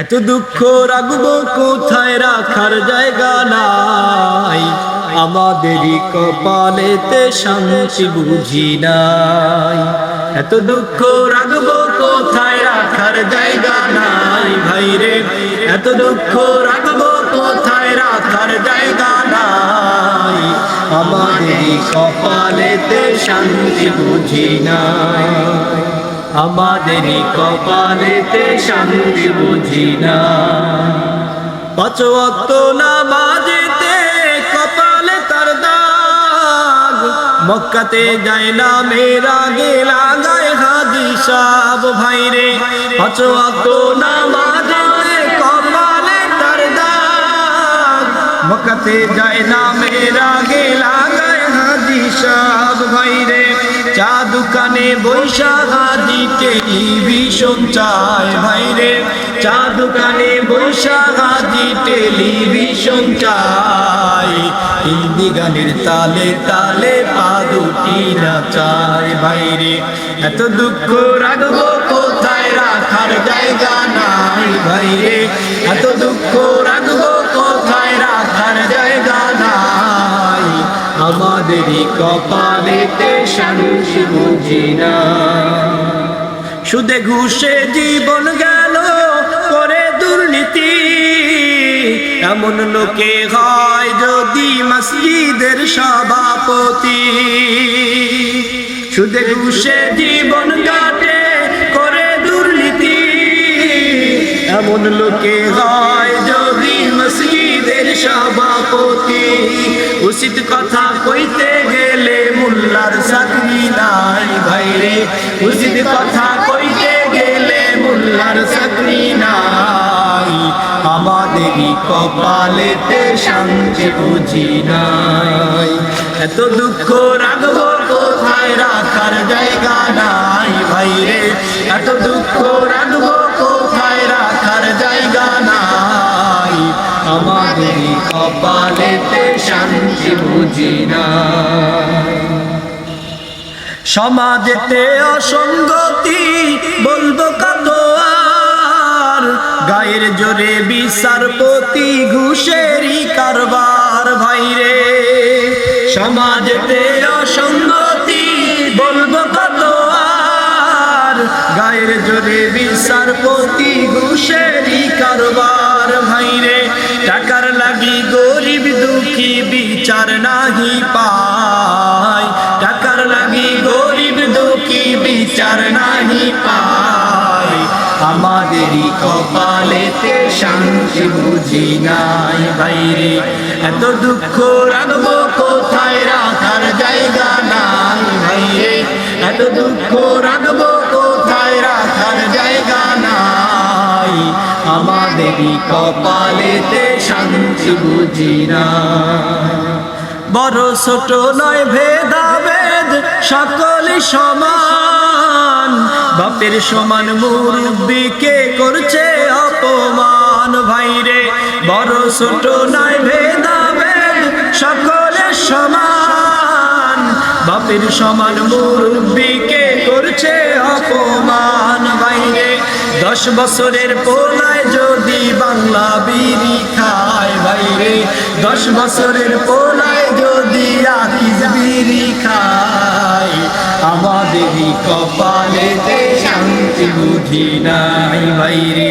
এত দুঃখ রাখবো কোথায়, রাখার জায়গা নাই। আমাদেরই কপালেতে শান্তি বুঝি নাই। এত দুঃখ রাখবো কোথায়, রাখার জায়গা নাই। ভাইরে এত দুঃখ রাখবো কোথায়, রাখার জায়গা নাই। আমাদেরই কপালেতে শান্তি বুঝি নাই। আমাদেরই কপালেতে শান্তি বুঝি না। পাঁচ ওয়াক্ত নামাজেতে কপালে তার দাগ, মক্কাতে যায় না মেরা গেলা গায় হাজি সাহেব। ভাইরে পাঁচ ওয়াক্ত নামাজেতে কপালে তার দাগ, মক্কাতে যায় না মেরা গেলা গায় হাজি সাহেব। ভাইরে চা দোকানে বৈশা হাজি টেলিভিশন চায়। ভাইরে চা দোকানে বৈশা হাজি টেলিভিশন চায়। হিন্দি গানের তালে তালে পা দুটি নাচায়। ভাইরে এত দুঃখ রাখবো কোথায়, রাখার জায়গা নাই। ভাইরে এত দুঃখ রাখবো কোথায়, রাখার জায়গা নাই। আমাদেরই কপালেতে শান্তি বুঝি না। সুদে ঘুষে জীবন গেল করে দুর্নীতি, এমন লোকে হয় যদি মসজিদের সভাপতি। সুদে ঘুষে জীবন কাটে করে দুর্নীতি, এমন লোকে হয় যদি মসজিদের সভাপতি। উচিত কথা কইতে গেলে মোল্লার চাকরি নাই। ভাইরে উচিত কথা কইতে গেলে মোল্লার চাকরি নাই। আমাদেরই কপালেতে শান্তি বুঝি নাই। এত দুঃখ রাখবো কোথায়, রাখার জায়গা নাই। ভাইরে এত দুঃখ রাখবো কোথায়, রাখার জায়গা নাই। আমাদেরই কপালেতে শান্তি বুঝি না। সমাজেতে অসঙ্গতি বলবো কত আর, গায়ের জোরে বিচারপতি ঘুষেরই কারবার। ভাইরে সমাজেতে অসঙ্গতি বলবো কত আর, গায়ের জোরে বিচারপতি ঘুষেরই কারবার। ভাইরে টাকার লাগি গরিব দুঃখী বিচার নাহি পায়। টাকার লাগি গরিব দুঃখী বিচার নাহি পায়। আমাদেরই কপালেতে শান্তি বুঝি নাই। ভাইরে এত দুঃখ রাখবো কোথায়, রাখার জায়গা নাই। ভাইরে এত দুঃখ রাখবো কোথায়, রাখার জায়গা নাই। আমাদেরই কপালেতে শান্তি বুঝি না। বড় ছোট নয় ভেদাভেদ, সকলে সমান। বাপের সমান মুরব্বিকে করছে অপমান। ভাইরে বড় ছোট নয় ভেদাভেদ, সকলে সমান। বাপের সমান মুরব্বিকে করছে অপমান। ভাইরে 10 বছরের পোলায় যদি বাংলা বিড়ি খায়। ভাইরে 10 বছরের পোলায় যদি আকিস বিড়ি খায়। আমাদেরই কপালেতে শান্তি বুঝি নাই। ভাইরে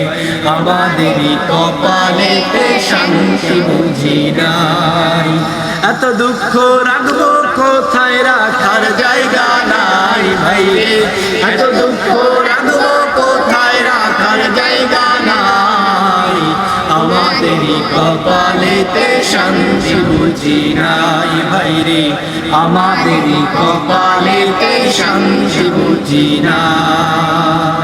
আমাদেরই কপালেতে শান্তি বুঝি নাই। এত দুঃখ রাখবো কোথায়, রাখার জায়গা নাই। ভাইরে এত দুঃখ রাখবো কোথায়, রাখার জায়গা নাই। আমাদেরই কপালেতে শান্তি বুঝি নাই। ভাইরে আমাদেরই কপালেতে শান্তি বুঝি নাই।